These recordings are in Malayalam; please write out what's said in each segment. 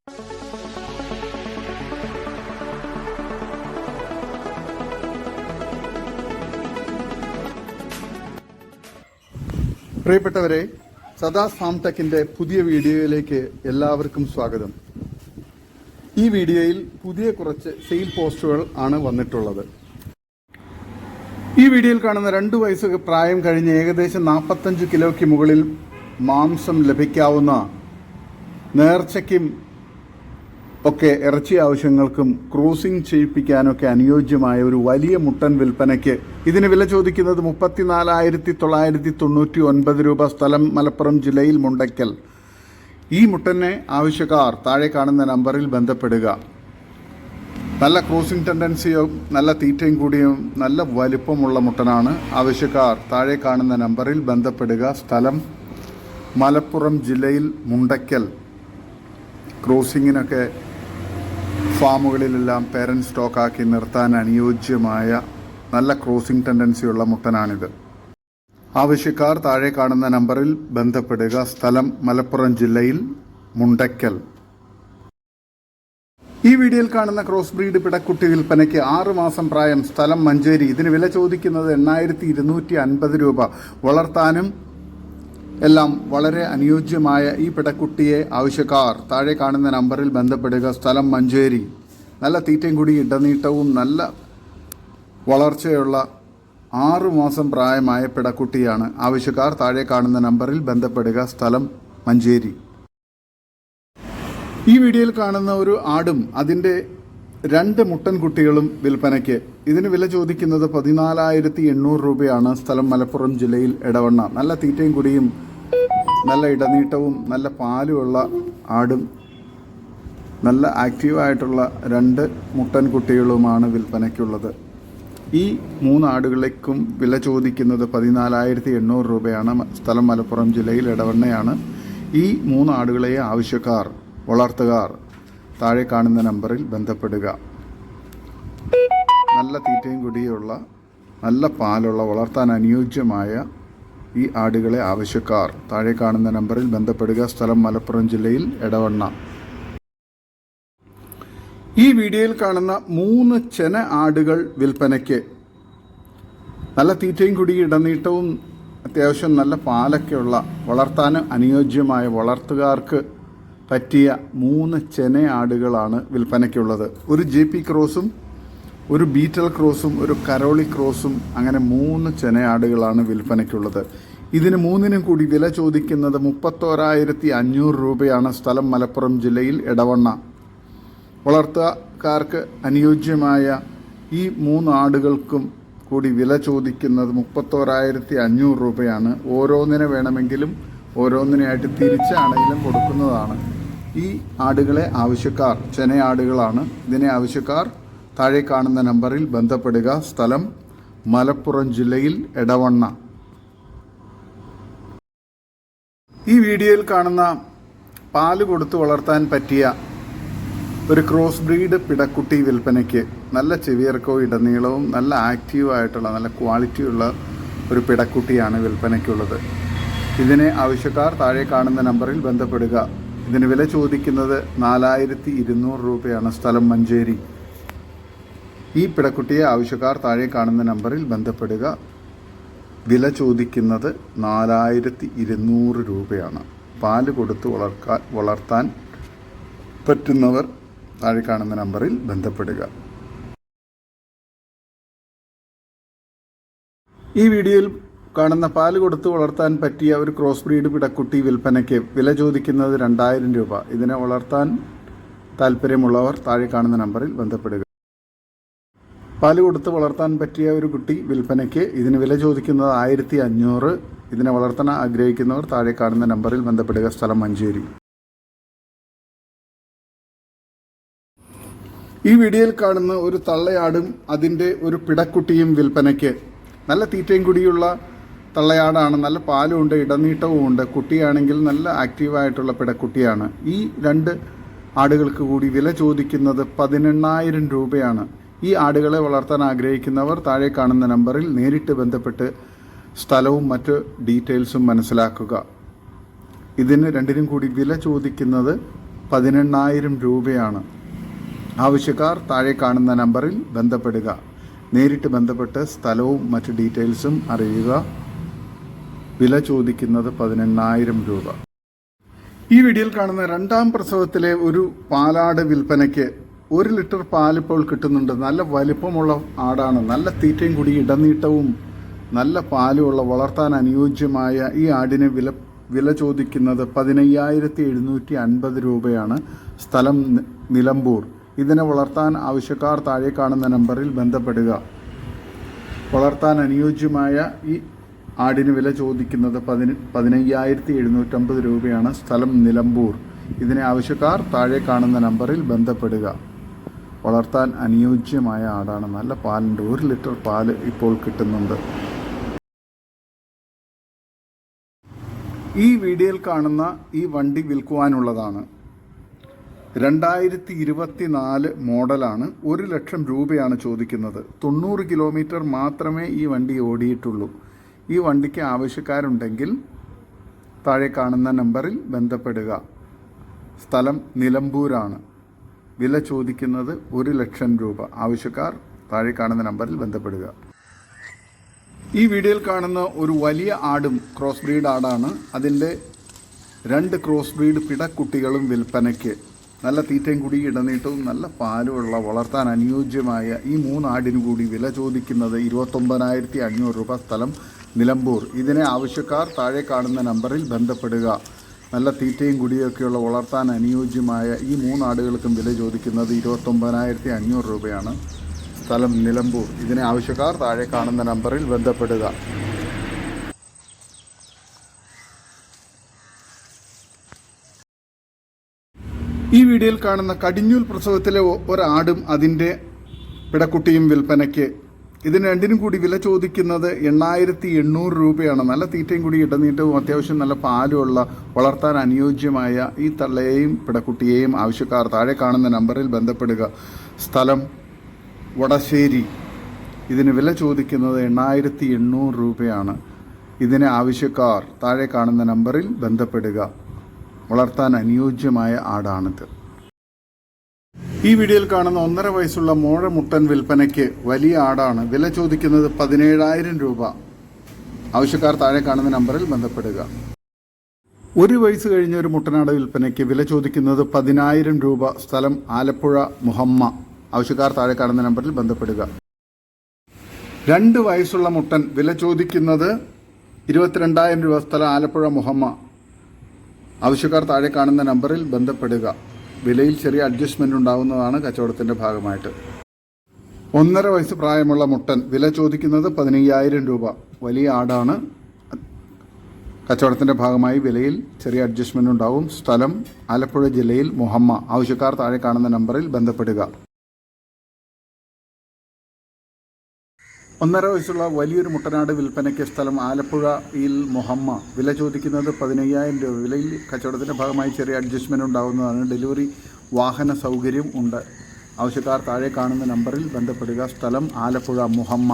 പ്രിയപ്പെട്ടവരെ, സദാസ് ഫാം ടെക്കിന്റെ പുതിയ വീഡിയോയിലേക്ക് എല്ലാവർക്കും സ്വാഗതം. ഈ വീഡിയോയിൽ പുതിയ കുറച്ച് സെയിൽ പോസ്റ്റുകൾ ആണ് വന്നിട്ടുള്ളത്. ഈ വീഡിയോയിൽ കാണുന്ന 2 വയസ്സ് പ്രായം കഴിഞ്ഞ് ഏകദേശം 45 കിലോയ്ക്ക് മുകളിൽ മാംസം ലഭിക്കാവുന്ന നേർച്ചയ്ക്കും ഒക്കെ ഇറച്ചി ആവശ്യങ്ങൾക്കും ക്രൂസിംഗ് ചെയ്യിപ്പിക്കാനൊക്കെ അനുയോജ്യമായ ഒരു വലിയ മുട്ടൻ വിൽപ്പനയ്ക്ക്. ഇതിന് വില ചോദിക്കുന്നത് 34,999 രൂപ. സ്ഥലം മലപ്പുറം ജില്ലയിൽ മുണ്ടയ്ക്കൽ. ഈ മുട്ടനെ ആവശ്യക്കാർ താഴെ കാണുന്ന നമ്പറിൽ ബന്ധപ്പെടുക. നല്ല ക്രൂസിംഗ് ടെൻഡൻസിയും നല്ല തീറ്റയും കൂടിയും നല്ല വലിപ്പമുള്ള മുട്ടനാണ്. ആവശ്യക്കാർ താഴെ കാണുന്ന നമ്പറിൽ ബന്ധപ്പെടുക. സ്ഥലം മലപ്പുറം ജില്ലയിൽ മുണ്ടയ്ക്കൽ. ക്രൂസിങ്ങിനൊക്കെ ഫാമുകളിലെല്ലാം പേരൻറ് സ്റ്റോക്കാക്കി നിർത്താൻ അനുയോജ്യമായ നല്ല ക്രോസിംഗ് ടെൻഡൻസിയുള്ള മുട്ടനാണിത്. ആവശ്യക്കാർ താഴെ കാണുന്ന നമ്പറിൽ ബന്ധപ്പെടുക. സ്ഥലം മലപ്പുറം ജില്ലയിൽ മുണ്ടയ്ക്കൽ. ഈ വീഡിയോയിൽ കാണുന്ന ക്രോസ് ബ്രീഡ് പിടക്കുട്ടി വിൽപ്പനയ്ക്ക് 6 മാസം പ്രായം. സ്ഥലം മഞ്ചേരി. ഇതിന് വില ചോദിക്കുന്നത് 8,250 രൂപ. വളർത്താനും എല്ലാം വളരെ അനുയോജ്യമായ ഈ പിടക്കുട്ടിയെ ആവശ്യക്കാർ താഴെ കാണുന്ന നമ്പറിൽ ബന്ധപ്പെടുക. സ്ഥലം മഞ്ചേരി. നല്ല തീറ്റയും കൂടി ഇടനീട്ടവും നല്ല വളർച്ചയുള്ള 6 മാസം പ്രായമായ പിടക്കുട്ടിയാണ്. ആവശ്യക്കാർ താഴെ കാണുന്ന നമ്പറിൽ ബന്ധപ്പെടുക. സ്ഥലം മഞ്ചേരി. ഈ വീഡിയോയിൽ കാണുന്ന ഒരു ആടും അതിൻ്റെ 2 മുട്ടൻ കുട്ടികളും വിൽപ്പനയ്ക്ക്. ഇതിന് വില ചോദിക്കുന്നത് 14,800 രൂപയാണ്. സ്ഥലം മലപ്പുറം ജില്ലയിൽ എടവണ്ണ. നല്ല തീറ്റയും കുടിയും നല്ല ഇടനീട്ടവും നല്ല പാലുമുള്ള ആടും നല്ല ആക്റ്റീവായിട്ടുള്ള 2 മുട്ടൻ കുട്ടികളുമാണ് വിൽപ്പനയ്ക്കുള്ളത്. ഈ 3 ആടുകളേക്കും വില ചോദിക്കുന്നത് 14,800 രൂപയാണ്. സ്ഥലം മലപ്പുറം ജില്ലയിൽ എടവണ്ണയാണ്. ഈ 3 ആടുകളെ ആവശ്യക്കാർ വളർത്തുകാർ താഴെ കാണുന്ന നമ്പറിൽ ബന്ധപ്പെടുക. നല്ല തീറ്റയും കുടിയുള്ള നല്ല പാലുള്ള വളർത്താൻ അനുയോജ്യമായ ഈ ആടുകളെ ആവശ്യക്കാർ താഴെ കാണുന്ന നമ്പറിൽ ബന്ധപ്പെടുക. സ്ഥലം മലപ്പുറം ജില്ലയിൽ എടവണ്ണ. ഈ വീഡിയോയിൽ കാണുന്ന 3 ചെന ആടുകൾ വിൽപ്പനയ്ക്ക്. നല്ല തീറ്റയും കുടി ഇടനീട്ടവും അത്യാവശ്യം നല്ല പാലൊക്കെയുള്ള വളർത്താൻ അനുയോജ്യമായ വളർത്തുകാർക്ക് പറ്റിയ 3 ചെന ആടുകളാണ് വിൽപ്പനയ്ക്കുള്ളത്. ഒരു JP ക്രോസും ഒരു ബീറ്റൽ ക്രോസും ഒരു കരോളി ക്രോസും അങ്ങനെ 3 ചെന ആടുകളാണ് വിൽപ്പനയ്ക്കുള്ളത്. ഇതിന് 3നും കൂടി വില ചോദിക്കുന്നത് 31,500 രൂപയാണ്. സ്ഥലം മലപ്പുറം ജില്ലയിൽ എടവണ്ണ. വളർത്തുകാർക്ക് അനുയോജ്യമായ ഈ 3 ആടുകൾക്കും കൂടി വില ചോദിക്കുന്നത് 31,500 രൂപയാണ്. ഓരോന്നിനെ വേണമെങ്കിലും ഓരോന്നിനായിട്ട് തിരിച്ചാണെങ്കിലും കൊടുക്കുന്നതാണ്. ഈ ആടുകളെ ആവശ്യക്കാർ ചെന ആടുകളാണ്. ഇതിനെ ആവശ്യക്കാർ താഴെ കാണുന്ന നമ്പറിൽ ബന്ധപ്പെടുക. സ്ഥലം മലപ്പുറം ജില്ലയിൽ എടവണ്ണ. ഈ വീഡിയോയിൽ കാണുന്ന പാല് കൊടുത്ത് വളർത്താൻ പറ്റിയ ഒരു ക്രോസ് ബ്രീഡ് പിടക്കുട്ടി വിൽപ്പനയ്ക്ക്. നല്ല ചെവിയിറക്കവും ഇടനീളവും നല്ല ആക്റ്റീവായിട്ടുള്ള നല്ല ക്വാളിറ്റിയുള്ള ഒരു പിടക്കുട്ടിയാണ് വിൽപ്പനയ്ക്കുള്ളത്. ഇതിനെ ആവശ്യക്കാർ താഴെ കാണുന്ന നമ്പറിൽ ബന്ധപ്പെടുക. ഇതിന് വില ചോദിക്കുന്നത് 4,200 രൂപയാണ്. സ്ഥലം മഞ്ചേരി. ഈ പിടക്കുട്ടിയെ ആവശ്യക്കാർ താഴെ കാണുന്ന നമ്പറിൽ ബന്ധപ്പെടുക. വില ചോദിക്കുന്നത് 4,200 രൂപയാണ്. പാല് കൊടുത്ത് വളർത്താൻ പറ്റുന്നവർ താഴെ കാണുന്ന നമ്പറിൽ ബന്ധപ്പെടുക. ഈ വീഡിയോയിൽ കാണുന്ന പാല് കൊടുത്ത് വളർത്താൻ പറ്റിയ ഒരു ക്രോസ് ബ്രീഡ് പിടക്കുട്ടി വിൽപ്പനയ്ക്ക്. വില ചോദിക്കുന്നത് 2,000 രൂപ. ഇതിനെ വളർത്താൻ താല്പര്യമുള്ളവർ താഴെ കാണുന്ന നമ്പറിൽ ബന്ധപ്പെടുക. പാല് കൊടുത്ത് വളർത്താൻ പറ്റിയ ഒരു കുട്ടി വിൽപ്പനയ്ക്ക്. ഇതിന് വില ചോദിക്കുന്നത് 1,500. ഇതിനെ വളർത്താൻ ആഗ്രഹിക്കുന്നവർ താഴെ കാണുന്ന നമ്പറിൽ ബന്ധപ്പെടുക. സ്ഥലം മഞ്ചേരി. ഈ വീഡിയോയിൽ കാണുന്ന ഒരു തള്ളയാടും അതിൻ്റെ ഒരു പിടക്കുട്ടിയും വിൽപ്പനയ്ക്ക്. നല്ല തീറ്റയും കുടിയുള്ള തള്ളയാടാണ്. നല്ല പാലുമുണ്ട് ഇടനീട്ടവും ഉണ്ട്. കുട്ടിയാണെങ്കിൽ നല്ല ആക്റ്റീവായിട്ടുള്ള പിടക്കുട്ടിയാണ്. ഈ 2 ആടുകൾക്ക് കൂടി വില ചോദിക്കുന്നത് 18,000 രൂപയാണ്. ഈ ആടുകളെ വളർത്താൻ ആഗ്രഹിക്കുന്നവർ താഴെ കാണുന്ന നമ്പറിൽ നേരിട്ട് ബന്ധപ്പെട്ട് സ്ഥലവും മറ്റ് ഡീറ്റെയിൽസും മനസ്സിലാക്കുക. ഇതിന് 2നും കൂടി വില ചോദിക്കുന്നത് 18,000 രൂപയാണ്. ആവശ്യക്കാർ താഴെ കാണുന്ന നമ്പറിൽ ബന്ധപ്പെടുക. നേരിട്ട് ബന്ധപ്പെട്ട് സ്ഥലവും മറ്റ് ഡീറ്റെയിൽസും അറിയുക. വില ചോദിക്കുന്നത് 18,000 രൂപ. ഈ വീഡിയോയിൽ കാണുന്ന രണ്ടാം പ്രസവത്തിലെ ഒരു പാലാട് വിൽപ്പനയ്ക്ക് 1 ലിറ്റർ പാലിപ്പോൾ കിട്ടുന്നുണ്ട്. നല്ല വലിപ്പമുള്ള ആടാണ്. നല്ല തീറ്റയും കൂടി ഇടനീട്ടവും നല്ല പാലുമുള്ള വളർത്താൻ അനുയോജ്യമായ ഈ ആടിന് വില ചോദിക്കുന്നത് 15,750 രൂപയാണ്. സ്ഥലം നിലമ്പൂർ. ഇതിനെ വളർത്താൻ ആവശ്യക്കാർ താഴെ കാണുന്ന നമ്പറിൽ ബന്ധപ്പെടുക. വളർത്താൻ അനുയോജ്യമായ ഈ ആടിന് വില ചോദിക്കുന്നത് 15,750 രൂപയാണ്. സ്ഥലം നിലമ്പൂർ. ഇതിനെ ആവശ്യക്കാർ താഴെ കാണുന്ന നമ്പറിൽ ബന്ധപ്പെടുക. വളർത്താൻ അനുയോജ്യമായ ആടാണ്. നല്ല പാലുണ്ട്. 1 ലിറ്റർ പാല് ഇപ്പോൾ കിട്ടുന്നുണ്ട്. ഈ വീഡിയോയിൽ കാണുന്ന ഈ വണ്ടി വിൽക്കുവാനുള്ളതാണ്. 2024 മോഡലാണ്. 1 ലക്ഷം രൂപയാണ് ചോദിക്കുന്നത്. 90 കിലോമീറ്റർ മാത്രമേ ഈ വണ്ടി ഓടിയിട്ടുള്ളൂ. ഈ വണ്ടിക്ക് ആവശ്യക്കാരുണ്ടെങ്കിൽ താഴെ കാണുന്ന നമ്പറിൽ ബന്ധപ്പെടുക. സ്ഥലം നിലമ്പൂരാണ്. വില ചോദിക്കുന്നത് 1 ലക്ഷം രൂപ. ആവശ്യക്കാർ താഴെ കാണുന്ന നമ്പറിൽ ബന്ധപ്പെടുക. ഈ വീഡിയോയിൽ കാണുന്ന ഒരു വലിയ ആടും ക്രോസ് ബ്രീഡ് ആടാണ്. അതിൻ്റെ 2 ക്രോസ് ബ്രീഡ് പിടക്കുട്ടികളും വിൽപ്പനയ്ക്ക്. നല്ല തീറ്റയും കൂടി ഇടനീട്ടവും നല്ല പാലുമുള്ള വളർത്താൻ അനുയോജ്യമായ ഈ 3 ആടിനു കൂടി വില ചോദിക്കുന്നത് 29,500 രൂപ. സ്ഥലം നിലമ്പൂർ. ഇതിനെ ആവശ്യക്കാർ താഴെ കാണുന്ന നമ്പറിൽ ബന്ധപ്പെടുക. നല്ല തീറ്റയും കുടിയൊക്കെയുള്ള വളർത്താൻ അനുയോജ്യമായ ഈ 3 ആടുകൾക്കും വില ചോദിക്കുന്നത് 29,500 രൂപയാണ്. സ്ഥലം നിലമ്പൂർ. ഇതിനെ ആവശ്യക്കാർ താഴെ കാണുന്ന നമ്പറിൽ ബന്ധപ്പെടുക. ഈ വീഡിയോയിൽ കാണുന്ന കടിഞ്ഞൂൽ പ്രസവത്തിലെ ഒരാടും അതിൻ്റെ പിടക്കുട്ടിയും വിൽപ്പനയ്ക്ക്. ഇതിന് രണ്ടിനും കൂടി വില ചോദിക്കുന്നത് 8,800 രൂപയാണ്. നല്ല തീറ്റയും കൂടി ഇടനീട്ടവും അത്യാവശ്യം നല്ല പാലുമുള്ള വളർത്താൻ അനുയോജ്യമായ ഈ തള്ളയെയും പിടക്കുട്ടിയെയും ആവശ്യക്കാർ താഴെ കാണുന്ന നമ്പറിൽ ബന്ധപ്പെടുക. സ്ഥലം വടശ്ശേരി. ഇതിന് വില ചോദിക്കുന്നത് 8,800 രൂപയാണ്. ഇതിന് ആവശ്യക്കാർ താഴെ കാണുന്ന നമ്പറിൽ ബന്ധപ്പെടുക. വളർത്താൻ അനുയോജ്യമായ ആടാണിത്. ഈ വീഡിയോയിൽ കാണുന്ന 1.5 വയസ്സുള്ള മോഴമുട്ടൻ വിൽപ്പനയ്ക്ക്. വലിയ ആടാണ്. വില ചോദിക്കുന്നത് 17,000 രൂപ. ആവശ്യക്കാർ താഴെ കാണുന്ന നമ്പറിൽ ബന്ധപ്പെടുക. 1 വയസ്സ് കഴിഞ്ഞ ഒരു മുട്ടനാട് വിൽപ്പനയ്ക്ക്. വില ചോദിക്കുന്നത് 10,000 രൂപ. സ്ഥലം ആലപ്പുഴ മുഹമ്മ. ആവശ്യക്കാർ താഴെ കാണുന്ന നമ്പറിൽ ബന്ധപ്പെടുക. 2 വയസ്സുള്ള മുട്ടൻ. വില ചോദിക്കുന്നത് 22,000 രൂപ. സ്ഥലം ആലപ്പുഴ മുഹമ്മ. ആവശ്യക്കാർ താഴെ കാണുന്ന നമ്പറിൽ ബന്ധപ്പെടുക. വിലയിൽ ചെറിയ അഡ്ജസ്റ്റ്മെൻ്റ് ഉണ്ടാകുന്നതാണ് കച്ചവടത്തിൻ്റെ ഭാഗമായിട്ട്. 1.5 വയസ്സ് പ്രായമുള്ള മുട്ടൻ. വില ചോദിക്കുന്നത് 15,000 രൂപ. വലിയ ആടാണ്. കച്ചവടത്തിൻ്റെ ഭാഗമായി വിലയിൽ ചെറിയ അഡ്ജസ്റ്റ്മെൻ്റ് ഉണ്ടാവും. സ്ഥലം ആലപ്പുഴ ജില്ലയിൽ മുഹമ്മ. ആവശ്യക്കാർ താഴെ കാണുന്ന നമ്പറിൽ ബന്ധപ്പെടുക. 1.5 വയസ്സുള്ള വലിയൊരു മുട്ടനാട് വിൽപ്പനയ്ക്ക്. സ്ഥലം ആലപ്പുഴയിൽ മുഹമ്മ. വില ചോദിക്കുന്നത് 15,000 രൂപ. വിലയിൽ കച്ചവടത്തിൻ്റെ ഭാഗമായി ചെറിയ അഡ്ജസ്റ്റ്മെൻ്റ് ഉണ്ടാകുന്നതാണ്. ഡെലിവറി വാഹന സൗകര്യം ഉണ്ട്. ആവശ്യക്കാർ താഴെ കാണുന്ന നമ്പറിൽ ബന്ധപ്പെടുക. സ്ഥലം ആലപ്പുഴ മുഹമ്മ.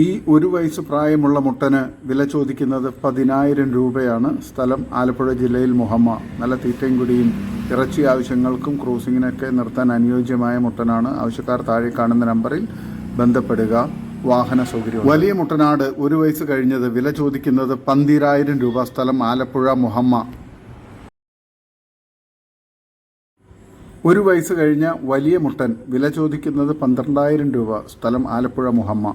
ഈ 1 വയസ്സ് പ്രായമുള്ള മുട്ടന് വില ചോദിക്കുന്നത് 10,000 രൂപയാണ്. സ്ഥലം ആലപ്പുഴ ജില്ലയിൽ മുഹമ്മ. നല്ല തീറ്റയും കുടിയും ഇറച്ചി ആവശ്യങ്ങൾക്കും ക്രൂസിങ്ങിനൊക്കെ നിർത്താൻ അനുയോജ്യമായ മുട്ടനാണ്. ആവശ്യക്കാർ താഴെ കാണുന്ന നമ്പറിൽ ബന്ധപ്പെടുക. വാഹന സൗകര്യം. വലിയ മുട്ടനാട് 1 വയസ്സ് കഴിഞ്ഞത്. വില ചോദിക്കുന്നത് 12,000 രൂപ. സ്ഥലം ആലപ്പുഴ മുഹമ്മ. 1 വയസ്സ് കഴിഞ്ഞ വലിയ മുട്ടൻ. വില ചോദിക്കുന്നത് 12,000 രൂപ. സ്ഥലം ആലപ്പുഴ മുഹമ്മ.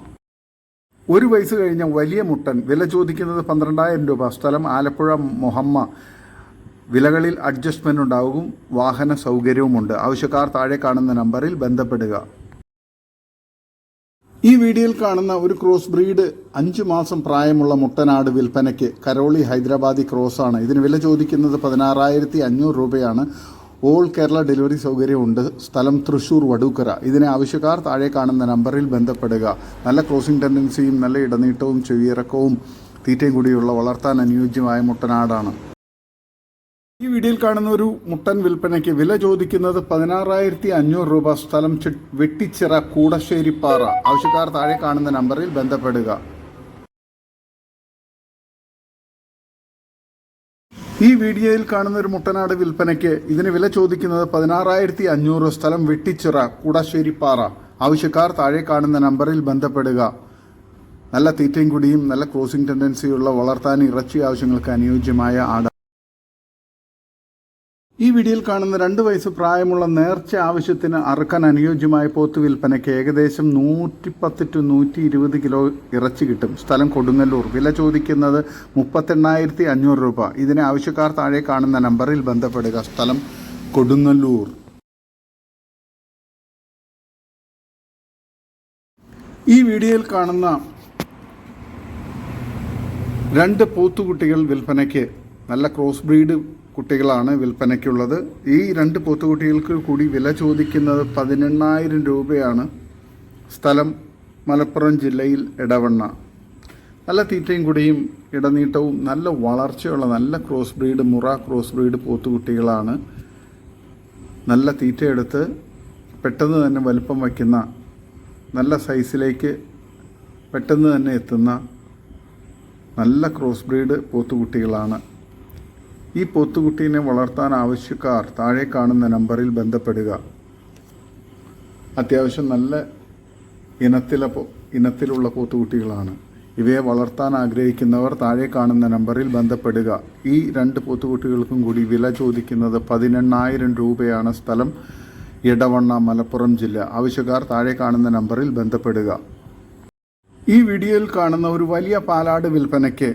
1 വയസ്സ് കഴിഞ്ഞ വലിയ മുട്ടൻ. വില ചോദിക്കുന്നത് 12,000 രൂപ. സ്ഥലം ആലപ്പുഴ മുഹമ്മ. വിലകളിൽ അഡ്ജസ്റ്റ്മെൻ്റ് ഉണ്ടാകും. വാഹന സൗകര്യവുമുണ്ട്. ആവശ്യക്കാർ താഴെ കാണുന്ന നമ്പറിൽ ബന്ധപ്പെടുക. ഈ വീഡിയോയിൽ കാണുന്ന ഒരു ക്രോസ് ബ്രീഡ് 5 മാസം പ്രായമുള്ള മുട്ടനാട് വിൽപ്പനയ്ക്ക്. കരോളി ഹൈദരാബാദി ക്രോസാണ്. ഇതിന് വില ചോദിക്കുന്നത് 16,500 രൂപയാണ്. ഓൾ കേരള ഡെലിവറി സൗകര്യമുണ്ട്. സ്ഥലം തൃശ്ശൂർ വടൂക്കര. ഇതിനെ ആവശ്യക്കാർ താഴെ കാണുന്ന നമ്പറിൽ ബന്ധപ്പെടുക. നല്ല ക്രോസിംഗ് ടെൻഡൻസിയും നല്ല ഇടനീട്ടവും ചെവിയിറക്കവും തീറ്റയും കൂടിയുള്ള വളർത്താൻ അനുയോജ്യമായ മുട്ടനാടാണ്. ഈ വീഡിയോയിൽ കാണുന്ന ഒരു മുട്ടൻ വിൽപ്പനയ്ക്ക് വില ചോദിക്കുന്നത് 16,500 രൂപ. സ്ഥലം വെട്ടിച്ചിറ കൂടശ്ശേരിപ്പാറ. ആവശ്യക്കാർ താഴെ കാണുന്ന നമ്പറിൽ ബന്ധപ്പെടുക. ഈ വീഡിയോയിൽ കാണുന്ന ഒരു മുട്ടനാട് വിൽപ്പനയ്ക്ക് ഇതിന് വില ചോദിക്കുന്നത് 16,500. സ്ഥലം വെട്ടിച്ചിറ കൂടശ്ശേരിപ്പാറ. ആവശ്യക്കാർ താഴെ കാണുന്ന നമ്പറിൽ ബന്ധപ്പെടുക. നല്ല തീറ്റയും കുടിയും നല്ല ക്രോസിംഗ് ടെൻഡൻസിയുള്ള വളർത്താൻ ഇറച്ചി ആവശ്യങ്ങൾക്ക് അനുയോജ്യമായ ആട്. ഈ വീഡിയോയിൽ കാണുന്ന 2 വയസ്സ് പ്രായമുള്ള നേർച്ച ആവശ്യത്തിന് അറുക്കാൻ അനുയോജ്യമായ പോത്ത് വിൽപ്പനയ്ക്ക് ഏകദേശം 110 to 120 കിലോ ഇറച്ചി കിട്ടും. സ്ഥലം കൊടുങ്ങല്ലൂർ. വില ചോദിക്കുന്നത് 38,500 രൂപ. ഇതിന് ആവശ്യക്കാർ താഴെ കാണുന്ന നമ്പറിൽ ബന്ധപ്പെടുക. സ്ഥലം കൊടുങ്ങല്ലൂർ. ഈ വീഡിയോയിൽ കാണുന്ന 2 പോത്തുകുട്ടികൾ വിൽപ്പനയ്ക്ക്. നല്ല ക്രോസ് ബ്രീഡ് കുട്ടികളാണ് വിൽപ്പനയ്ക്കുള്ളത്. ഈ 2 പോത്തുകുട്ടികൾക്ക് കൂടി വില ചോദിക്കുന്നത് 18,000 രൂപയാണ്. സ്ഥലം മലപ്പുറം ജില്ലയിൽ എടവണ്ണ. നല്ല തീറ്റയും കുടിയും ഇടനീട്ടവും നല്ല വളർച്ചയുള്ള നല്ല ക്രോസ് ബ്രീഡ് ക്രോസ് ബ്രീഡ് പോത്തുകുട്ടികളാണ്. നല്ല തീറ്റയെടുത്ത് പെട്ടെന്ന് തന്നെ വലുപ്പം വയ്ക്കുന്ന നല്ല സൈസിലേക്ക് പെട്ടെന്ന് തന്നെ എത്തുന്ന നല്ല ക്രോസ് ബ്രീഡ് പോത്തുകുട്ടികളാണ്. ഈ പോത്തുകുട്ടീനെ വളർത്താൻ ആവശ്യക്കാർ താഴെ കാണുന്ന നമ്പറിൽ ബന്ധപ്പെടുക. അത്യാവശ്യം നല്ല ഇനത്തിലുള്ള പോത്തുകുട്ടികളാണ്. ഇവയെ വളർത്താൻ ആഗ്രഹിക്കുന്നവർ താഴെ കാണുന്ന നമ്പറിൽ ബന്ധപ്പെടുക. ഈ 2 പോത്തുകുട്ടികൾക്കും കൂടി വില ചോദിക്കുന്നത് 18,000 രൂപയാണ്. സ്ഥലം എടവണ്ണ, മലപ്പുറം ജില്ല. ആവശ്യക്കാർ താഴെ കാണുന്ന നമ്പറിൽ ബന്ധപ്പെടുക. ഈ വീഡിയോയിൽ കാണുന്ന ഒരു വലിയ പാലാട് വിൽപ്പനയ്ക്ക്.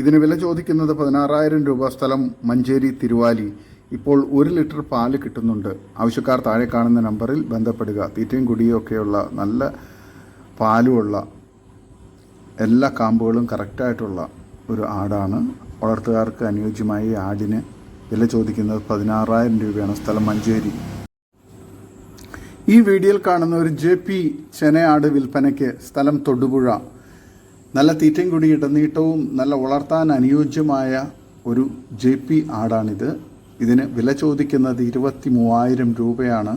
ഇതിന് വില ചോദിക്കുന്നത് 16,000 രൂപ. സ്ഥലം മഞ്ചേരി, തിരുവാലി. ഇപ്പോൾ 1 ലിറ്റർ പാല് കിട്ടുന്നുണ്ട്. ആവശ്യക്കാർ താഴെ കാണുന്ന നമ്പറിൽ ബന്ധപ്പെടുക. തീറ്റയും കുടിയും ഒക്കെയുള്ള നല്ല പാലുമുള്ള എല്ലാ കാമ്പുകളും കറക്റ്റായിട്ടുള്ള ഒരു ആടാണ്. വളർത്തുകാർക്ക് അനുയോജ്യമായ ഈ ആടിന് വില ചോദിക്കുന്നത് 16,000 രൂപയാണ്. സ്ഥലം മഞ്ചേരി. ഈ വീഡിയോയിൽ കാണുന്ന ഒരു JP ചെനയാട് വിൽപ്പനയ്ക്ക്. സ്ഥലം തൊടുപുഴ. നല്ല തീറ്റയും കൂടി ഇടനീട്ടവും നല്ല വളർത്താൻ അനുയോജ്യമായ ഒരു JP ആടാണിത്. ഇതിന് വില ചോദിക്കുന്നത് 23,000 രൂപയാണ്.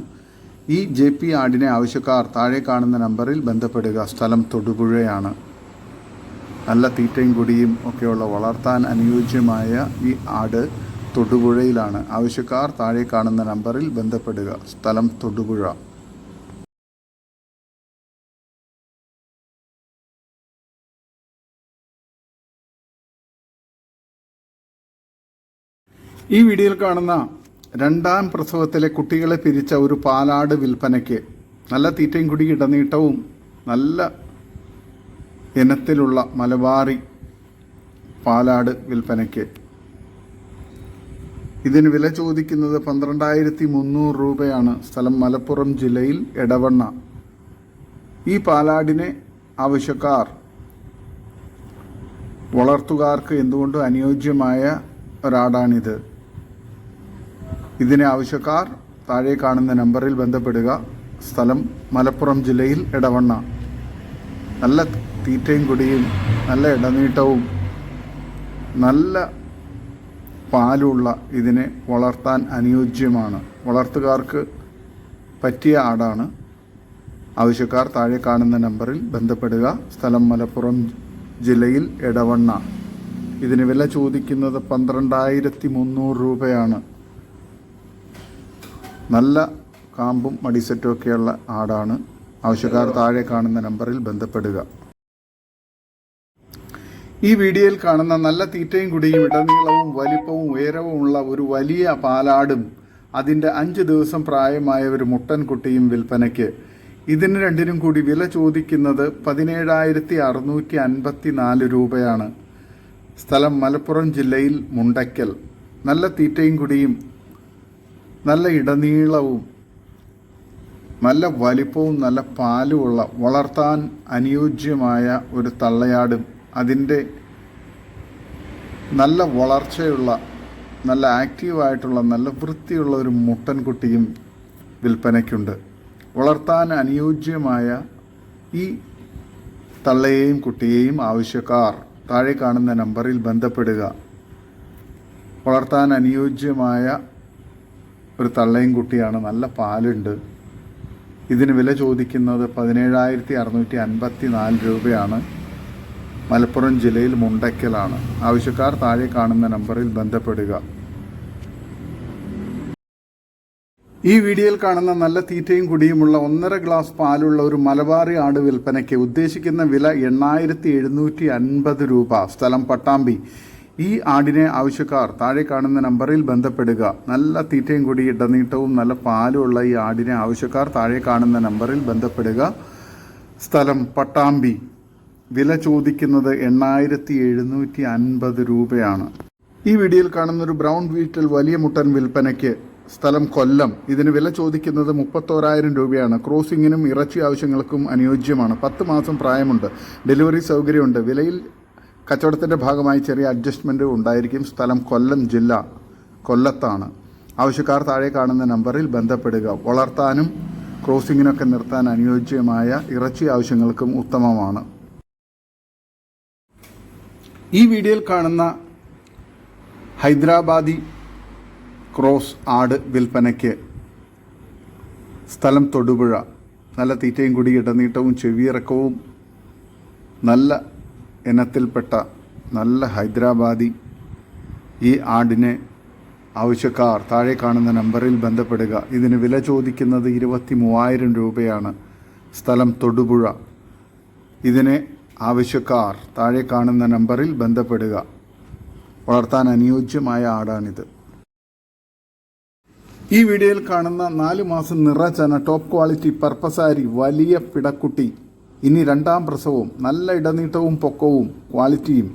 ഈ JP ആടിനെ ആവശ്യക്കാർ താഴെ കാണുന്ന നമ്പറിൽ ബന്ധപ്പെടുക. സ്ഥലം തൊടുപുഴയാണ്. നല്ല തീറ്റയും കുടിയും ഒക്കെയുള്ള വളർത്താൻ അനുയോജ്യമായ ഈ ആട് തൊടുപുഴയിലാണ്. ആവശ്യക്കാർ താഴെ കാണുന്ന നമ്പറിൽ ബന്ധപ്പെടുക. സ്ഥലം തൊടുപുഴ. ഈ വീഡിയോയിൽ കാണുന്ന 2ാം പ്രസവത്തിലെ കുട്ടികളെ പിരിച്ച ഒരു പാലാട് വിൽപ്പനയ്ക്ക്. നല്ല തീറ്റയും കുടി ഇടനീട്ടവും നല്ല ഇനത്തിലുള്ള മലബാറി പാലാട് വിൽപ്പനയ്ക്ക്. ഇതിന് വില ചോദിക്കുന്നത് 12,300 രൂപയാണ്. സ്ഥലം മലപ്പുറം ജില്ലയിൽ എടവണ്ണ. ഈ പാലാടിനെ ആവശ്യക്കാർ വളർത്തുകാർക്ക് എന്തുകൊണ്ടും അനുയോജ്യമായ ഒരാടാണിത്. ഇതിനെ ആവശ്യക്കാർ താഴെ കാണുന്ന നമ്പറിൽ ബന്ധപ്പെടുക. സ്ഥലം മലപ്പുറം ജില്ലയിൽ എടവണ്ണ. നല്ല തീറ്റയും കുടിയും നല്ല ഇടനീട്ടവും നല്ല പാലുള്ള ഇതിനെ വളർത്താൻ അനുയോജ്യമാണ്. വളർത്തുകാർക്ക് പറ്റിയ ആടാണ്. ആവശ്യക്കാർ താഴെ കാണുന്ന നമ്പറിൽ ബന്ധപ്പെടുക. സ്ഥലം മലപ്പുറം ജില്ലയിൽ എടവണ്ണ. ഇതിന് വില ചോദിക്കുന്നത് 12,300 രൂപയാണ്. നല്ല കാമ്പും മടിസെറ്റും ഒക്കെയുള്ള ആടാണ്. ആവശ്യക്കാർ താഴെ കാണുന്ന നമ്പറിൽ ബന്ധപ്പെടുക. ഈ വീഡിയോയിൽ കാണുന്ന നല്ല തീറ്റയും കുടിയും ഇടനീളവും വലിപ്പവും ഉയരവുമുള്ള ഒരു വലിയ പാലാടും അതിൻ്റെ 5 ദിവസം പ്രായമായ ഒരു മുട്ടൻ കുട്ടിയും വിൽപ്പനയ്ക്ക്. ഇതിന് 2നും കൂടി വില ചോദിക്കുന്നത് 17,654 രൂപയാണ്. സ്ഥലം മലപ്പുറം ജില്ലയിൽ മുണ്ടയ്ക്കൽ. നല്ല തീറ്റയും കുടിയും നല്ല ഇടനീളവും നല്ല വലിപ്പവും നല്ല പാലുമുള്ള വളർത്താൻ അനുയോജ്യമായ ഒരു തള്ളയാടും അതിൻ്റെ നല്ല വളർച്ചയുള്ള നല്ല ആക്റ്റീവായിട്ടുള്ള നല്ല വൃത്തിയുള്ള ഒരു മുട്ടൻകുട്ടിയും വിൽപ്പനയ്ക്കുണ്ട്. വളർത്താൻ അനുയോജ്യമായ ഈ തള്ളയെയും കുട്ടിയെയും ആവശ്യക്കാർ താഴെ കാണുന്ന നമ്പറിൽ ബന്ധപ്പെടുക. വളർത്താൻ അനുയോജ്യമായ ഒരു തള്ളയും കുട്ടിയാണ്. നല്ല പാലുണ്ട്. ഇതിന് വില ചോദിക്കുന്നത് 17,654 രൂപയാണ്. മലപ്പുറം ജില്ലയിൽ മുണ്ടയ്ക്കലാണ്. ആവശ്യക്കാർ താഴെ കാണുന്ന നമ്പറിൽ ബന്ധപ്പെടുക. ഈ വീഡിയോയിൽ കാണുന്ന നല്ല തീറ്റയും കുടിയുമുള്ള 1.5 ഗ്ലാസ് പാലുള്ള ഒരു മലബാറി ആട് വിൽപ്പനയ്ക്ക്. ഉദ്ദേശിക്കുന്ന വില 8,750 രൂപ. സ്ഥലം പട്ടാമ്പി. ഈ ആടിനെ ആവശ്യക്കാർ താഴെ കാണുന്ന നമ്പറിൽ ബന്ധപ്പെടുക. നല്ല തീറ്റയും കൂടി ഇടനീട്ടവും നല്ല പാലുമുള്ള ഈ ആടിനെ ആവശ്യക്കാർ താഴെ കാണുന്ന നമ്പറിൽ ബന്ധപ്പെടുക. സ്ഥലം പട്ടാമ്പി. വില ചോദിക്കുന്നത് 8,750 രൂപയാണ്. ഈ വീഡിയോയിൽ കാണുന്ന ഒരു ബ്രൗൺ വീട്ടിൽ വലിയ മുട്ടൻ വിൽപ്പനയ്ക്ക്. സ്ഥലം കൊല്ലം. ഇതിന് വില ചോദിക്കുന്നത് 31,000 രൂപയാണ്. ക്രോസിങ്ങിനും ഇറച്ചി ആവശ്യങ്ങൾക്കും അനുയോജ്യമാണ്. 10 മാസം പ്രായമുണ്ട്. ഡെലിവറി സൗകര്യമുണ്ട്. വിലയിൽ കച്ചവടത്തിൻ്റെ ഭാഗമായി ചെറിയ അഡ്ജസ്റ്റ്മെൻറ്റ് ഉണ്ടായിരിക്കും. സ്ഥലം കൊല്ലം ജില്ല, കൊല്ലത്താണ്. ആവശ്യക്കാർ താഴെ കാണുന്ന നമ്പറിൽ ബന്ധപ്പെടുക. വളർത്താനും ക്രോസിങ്ങിനൊക്കെ നിർത്താൻ അനുയോജ്യമായ ഇറച്ചി ആവശ്യങ്ങൾക്കും ഉത്തമമാണ്. ഈ വീഡിയോയിൽ കാണുന്ന ഹൈദരാബാദി ക്രോസ് ആട് വിൽപ്പനയ്ക്ക്. സ്ഥലം തൊടുപുഴ. നല്ല തീറ്റയും കൂടി ഇടനീട്ടവും ചെവിയിറക്കവും നല്ല ഇനത്തിൽപ്പെട്ട നല്ല ഹൈദരാബാദി ഈ ആടിനെ ആവശ്യക്കാർ താഴെ കാണുന്ന നമ്പറിൽ ബന്ധപ്പെടുക. ഇതിന് വില ചോദിക്കുന്നത് 23,000 രൂപയാണ്. സ്ഥലം തൊടുപുഴ. ഇതിനെ ആവശ്യക്കാർ താഴെ കാണുന്ന നമ്പറിൽ ബന്ധപ്പെടുക. വളർത്താൻ അനുയോജ്യമായ ആടാണിത്. ഈ വീഡിയോയിൽ കാണുന്ന 4 മാസം നിറചന ടോപ്പ് ക്വാളിറ്റി പർപ്പസാരി വലിയ പിടക്കുട്ടി. ഇനി 2ാം പ്രസവവും. നല്ല ഇടനീട്ടവും പൊക്കവും ക്വാളിറ്റിയും.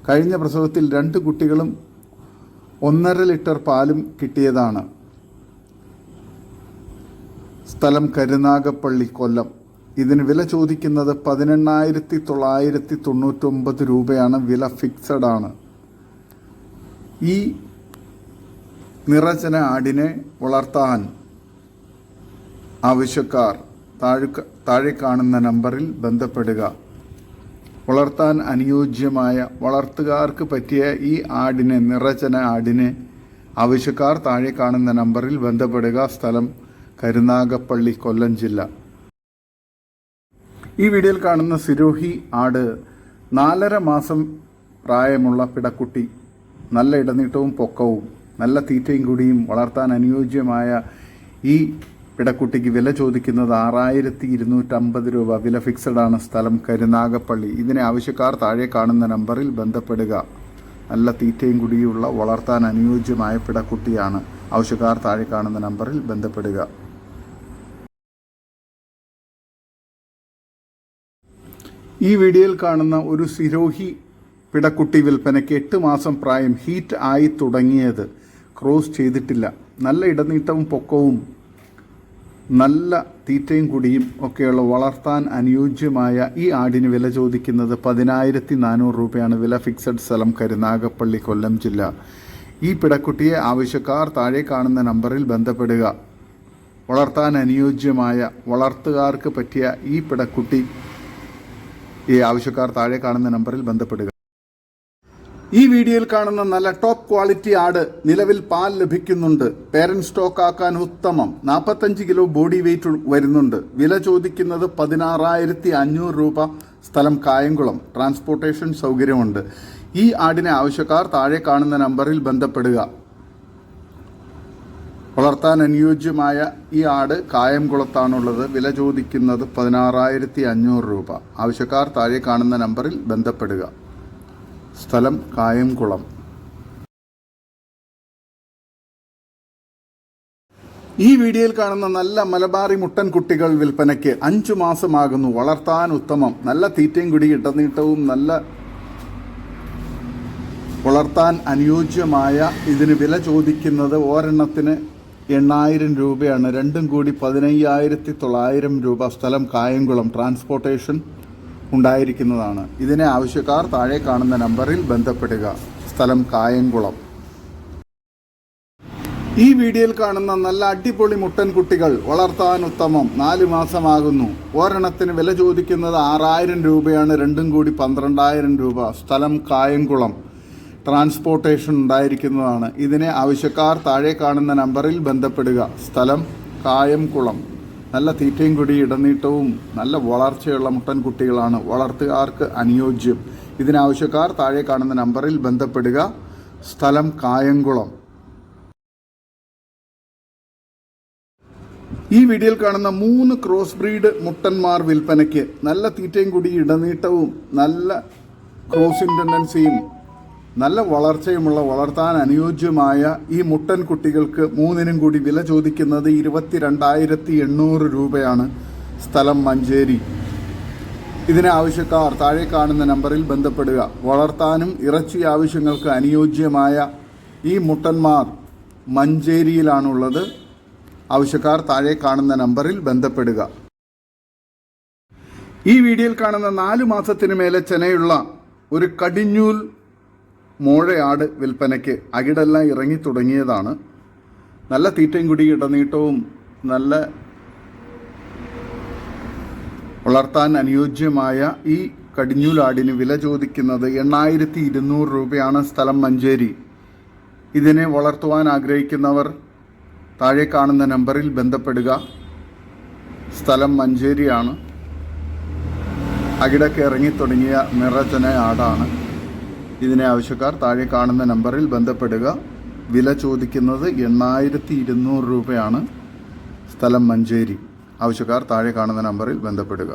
കഴിഞ്ഞ പ്രസവത്തിൽ 2 കുട്ടികളും 1.5 ലിറ്റർ പാലും കിട്ടിയതാണ്. സ്ഥലം കരുനാഗപ്പള്ളി, കൊല്ലം. ഇതിന് വില ചോദിക്കുന്നത് 18,999 രൂപയാണ്. വില ഫിക്സഡ് ആണ്. ഈ നിറചന ആടിനെ വളർത്താൻ ആവശ്യക്കാർ താഴെ കാണുന്ന നമ്പറിൽ ബന്ധപ്പെടുക. വളർത്താൻ അനുയോജ്യമായ വളർത്തുകാർക്ക് പറ്റിയ ഈ ആടിനെ, നിറചന ആടിനെ ആവശ്യക്കാർ താഴെ കാണുന്ന നമ്പറിൽ ബന്ധപ്പെടുക. സ്ഥലം കരുനാഗപ്പള്ളി, കൊല്ലം ജില്ല. ഈ വീഡിയോയിൽ കാണുന്ന സിരോഹി ആട് 4.5 മാസം പ്രായമുള്ള പിടക്കുട്ടി. നല്ല ഇടനീട്ടവും പൊക്കവും നല്ല തീറ്റയും കൂടിയും വളർത്താൻ അനുയോജ്യമായ ഈ പിടക്കുട്ടിക്ക് വില ചോദിക്കുന്നത് 6,250 രൂപ. വില ഫിക്സഡ് ആണ്. സ്ഥലം കരുനാഗപ്പള്ളി. ഇതിനെ ആവശ്യക്കാർ താഴെ കാണുന്ന നമ്പറിൽ ബന്ധപ്പെടുക. നല്ല തീറ്റയും കൂടിയുള്ള വളർത്താൻ അനുയോജ്യമായ പിടക്കുട്ടിയാണ്. ആവശ്യക്കാർ താഴെ കാണുന്ന നമ്പറിൽ ബന്ധപ്പെടുക. ഈ വീഡിയോയിൽ കാണുന്ന ഒരു സിരോഹി പിടക്കുട്ടി വിൽപ്പനയ്ക്ക്. 8 മാസം പ്രായം. ഹീറ്റ് ആയി തുടങ്ങിയത്. ക്രോസ് ചെയ്തിട്ടില്ല. നല്ല ഇടനീട്ടവും പൊക്കവും നല്ല തീറ്റയും കുടിയും ഒക്കെയുള്ള വളർത്താൻ അനുയോജ്യമായ ഈ ആടിന് വില ചോദിക്കുന്നത് 10,400 രൂപയാണ്. വില ഫിക്സഡ്. സ്ഥലം കരുനാഗപ്പള്ളി, കൊല്ലം ജില്ല. ഈ പിടക്കുട്ടിയെ ആവശ്യക്കാർ താഴെ കാണുന്ന നമ്പറിൽ ബന്ധപ്പെടുക. വളർത്താൻ അനുയോജ്യമായ വളർത്തുകാർക്ക് പറ്റിയ ഈ പിടക്കുട്ടി ഈ ആവശ്യക്കാർ താഴെ കാണുന്ന നമ്പറിൽ ബന്ധപ്പെടുക. ഈ വീഡിയോയിൽ കാണുന്ന നല്ല ടോപ്പ് ക്വാളിറ്റി ആട്. നിലവിൽ പാൽ ലഭിക്കുന്നുണ്ട്. പേരന്റ് സ്റ്റോക്ക് ആക്കാൻ ഉത്തമം. 45 കിലോ ബോഡി വെയിറ്റ് വരുന്നുണ്ട്. വില ചോദിക്കുന്നത് 16,500 രൂപ. സ്ഥലം കായംകുളം. ട്രാൻസ്പോർട്ടേഷൻ സൗകര്യമുണ്ട്. ഈ ആടിനെ ആവശ്യക്കാർ താഴെ കാണുന്ന നമ്പറിൽ ബന്ധപ്പെടുക. വളർത്താൻ അനുയോജ്യമായ ഈ ആട് കായംകുളത്താണുള്ളത്. വില ചോദിക്കുന്നത് 16,500 രൂപ. ആവശ്യക്കാർ താഴെ കാണുന്ന നമ്പറിൽ ബന്ധപ്പെടുക. സ്ഥലം കായംകുളം. ഈ വീഡിയോയിൽ കാണുന്ന നല്ല മലബാറി മുട്ടൻ കുട്ടികൾ വിൽപ്പനയ്ക്ക്. 5 മാസമാകുന്നു. വളർത്താൻ ഉത്തമം. നല്ല തീറ്റയും കുടി ഇടനീട്ടവും നല്ല വളർത്താൻ അനുയോജ്യമായ ഇതിന് വില ചോദിക്കുന്നത് ഒരെണ്ണത്തിന് 8,000 രൂപയാണ്. രണ്ടും കൂടി 15,900 രൂപ. സ്ഥലം കായംകുളം. ട്രാൻസ്പോർട്ടേഷൻ ഉണ്ടായിരിക്കുന്നതാണ്. ഇതിനെ ആവശ്യക്കാർ താഴെ കാണുന്ന നമ്പറിൽ ബന്ധപ്പെടുക. സ്ഥലം കായംകുളം. ഈ വീഡിയോയിൽ കാണുന്ന നല്ല അടിപൊളി മുട്ടൻ കുട്ടികൾ വളർത്താൻ ഉത്തമം. 4 മാസമാകുന്നു. ഒരെണ്ണത്തിന് വില ചോദിക്കുന്നത് 6,000 രൂപയാണ്. രണ്ടും കൂടി 12,000 രൂപ. സ്ഥലം കായംകുളം. ട്രാൻസ്പോർട്ടേഷൻ ഉണ്ടായിരിക്കുന്നതാണ്. ഇതിനെ ആവശ്യക്കാർ താഴെ കാണുന്ന നമ്പറിൽ ബന്ധപ്പെടുക. സ്ഥലം കായംകുളം. നല്ല തീറ്റയും കുടി ഇടനീട്ടവും നല്ല വളർച്ചയുള്ള മുട്ടൻകുട്ടികളാണ്. വളർത്തുകാർക്ക് അനുയോജ്യം. ഇതിനാവശ്യക്കാർ താഴെ കാണുന്ന നമ്പറിൽ ബന്ധപ്പെടുക. സ്ഥലം കായംകുളം. ഈ വീഡിയോയിൽ കാണുന്ന 3 ക്രോസ് ബ്രീഡ് മുട്ടന്മാർ വിൽപ്പനയ്ക്ക്. നല്ല തീറ്റയും കുടി ഇടനീട്ടവും നല്ല ക്രോസിംഗ് ടെൻഡൻസിയും നല്ല വളർച്ചയുമുള്ള വളർത്താൻ അനുയോജ്യമായ ഈ മുട്ടൻ കുട്ടികൾക്ക് 3നും കൂടി വില ചോദിക്കുന്നത് 22,800 രൂപയാണ്. സ്ഥലം മഞ്ചേരി. ഇതിന് ആവശ്യക്കാർ താഴെ കാണുന്ന നമ്പറിൽ ബന്ധപ്പെടുക. വളർത്താനും ഇറച്ചി ആവശ്യങ്ങൾക്ക് അനുയോജ്യമായ ഈ മുട്ടന്മാർ മഞ്ചേരിയിലാണുള്ളത്. ആവശ്യക്കാർ താഴെ കാണുന്ന നമ്പറിൽ ബന്ധപ്പെടുക. ഈ വീഡിയോയിൽ കാണുന്ന 4 മാസത്തിന് മേലെ ചെനയുള്ള ഒരു കടിഞ്ഞൂൽ മോഴയാട് വിൽപ്പനയ്ക്ക്. അകിടെല്ലാം ഇറങ്ങി തുടങ്ങിയതാണ്. നല്ല തീറ്റയും കുടി ഇടനീട്ടവും നല്ല വളർത്താൻ അനുയോജ്യമായ ഈ കടിഞ്ഞൂലാടിന് വില ചോദിക്കുന്നത് 8,200 രൂപയാണ്. സ്ഥലം മഞ്ചേരി. ഇതിനെ വളർത്തുവാൻ ആഗ്രഹിക്കുന്നവർ താഴെ കാണുന്ന നമ്പറിൽ ബന്ധപ്പെടുക. സ്ഥലം മഞ്ചേരിയാണ്. അകിടൊക്കെ ഇറങ്ങി തുടങ്ങിയ നിറചന ആടാണ്. ഇതിനെ ആവശ്യക്കാർ താഴെ കാണുന്ന നമ്പറിൽ ബന്ധപ്പെടുക. വില ചോദിക്കുന്നത് 8,200 രൂപയാണ്. സ്ഥലം മഞ്ചേരി. ആവശ്യക്കാർ താഴെ കാണുന്ന നമ്പറിൽ ബന്ധപ്പെടുക.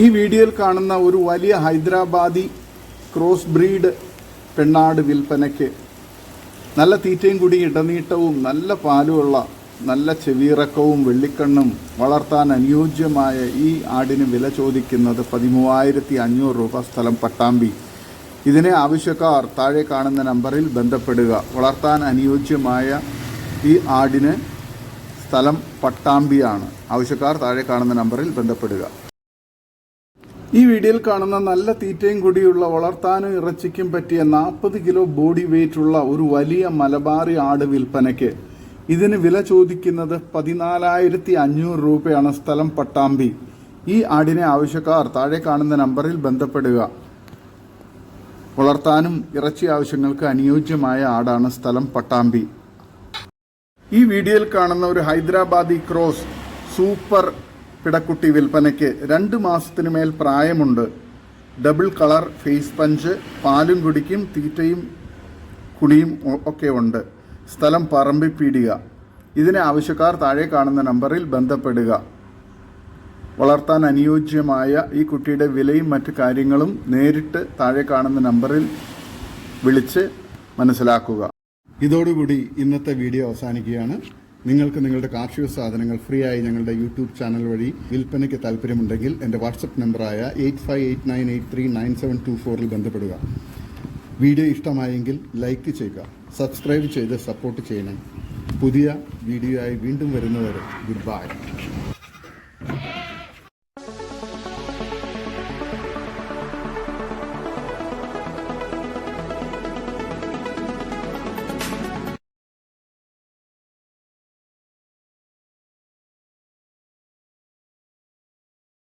ഈ വീഡിയോയിൽ കാണുന്ന ഒരു വലിയ ഹൈദരാബാദി ക്രോസ് ബ്രീഡ് പെണ്ണാട് വിൽപ്പനയ്ക്ക്. നല്ല തീറ്റയും കൂടി ഇടനീട്ടവും നല്ല പാലുമുള്ള നല്ല ചെവിയിറക്കവും വെള്ളിക്കണ്ണും വളർത്താൻ അനുയോജ്യമായ ഈ ആടിന് വില ചോദിക്കുന്നത് 13,500 രൂപ. സ്ഥലം പട്ടാമ്പി. ഇതിനെ ആവശ്യക്കാർ താഴെ കാണുന്ന നമ്പറിൽ ബന്ധപ്പെടുക. വളർത്താൻ അനുയോജ്യമായ ഈ ആടിന് സ്ഥലം പട്ടാമ്പിയാണ്. ആവശ്യക്കാർ താഴെ കാണുന്ന നമ്പറിൽ ബന്ധപ്പെടുക. ഈ വീഡിയോയിൽ കാണുന്ന നല്ല തീറ്റയും കൂടിയുള്ള വളർത്താനും ഇറച്ചിക്കും പറ്റിയ 40 കിലോ ബോഡി വെയിറ്റ് ഉള്ള ഒരു വലിയ മലബാറി ആട് വിൽപ്പനയ്ക്ക്. ഇതിന് വില ചോദിക്കുന്നത് 14,500 രൂപയാണ്. സ്ഥലം പട്ടാമ്പി. ഈ ആടിനെ ആവശ്യക്കാർ താഴെ കാണുന്ന നമ്പറിൽ ബന്ധപ്പെടുക. വളർത്താനും ഇറച്ചി ആവശ്യങ്ങൾക്ക് അനുയോജ്യമായ ആടാണ്. സ്ഥലം പട്ടാമ്പി. ഈ വീഡിയോയിൽ കാണുന്ന ഒരു ഹൈദരാബാദി ക്രോസ് സൂപ്പർ പിടക്കുട്ടി വിൽപ്പനയ്ക്ക്. 2 മാസത്തിന് മേൽ പ്രായമുണ്ട്. Double colour face punch. പാലും കുടിക്കും തീറ്റയും കുടിയും ഒക്കെ ഉണ്ട്. സ്ഥലം പറമ്പിപ്പീടിക. ഇതിന് ആവശ്യക്കാർ താഴെ കാണുന്ന നമ്പറിൽ ബന്ധപ്പെടുക. വളർത്താൻ അനുയോജ്യമായ ഈ കുട്ടിയുടെ വിലയും മറ്റു കാര്യങ്ങളും നേരിട്ട് താഴെ കാണുന്ന നമ്പറിൽ വിളിച്ച് മനസ്സിലാക്കുക. ഇതോടുകൂടി ഇന്നത്തെ വീഡിയോ അവസാനിക്കുകയാണ്. നിങ്ങൾക്ക് നിങ്ങളുടെ കാർഷിക സാധനങ്ങൾ ഫ്രീ ആയി ഞങ്ങളുടെ യൂട്യൂബ് ചാനൽ വഴി വിൽപ്പനയ്ക്ക് താല്പര്യമുണ്ടെങ്കിൽ എൻ്റെ വാട്സപ്പ് നമ്പറായ 8589839724 ബന്ധപ്പെടുക. വീഡിയോ ഇഷ്ടമായെങ്കിൽ ലൈക്ക് ചെയ്യുക. സബ്സ്ക്രൈബ് ചെയ്ത് സപ്പോർട്ട് ചെയ്യണം. പുതിയ വീഡിയോ ആയി വീണ്ടും വരുന്നവരെ ഗുഡ് ബൈ.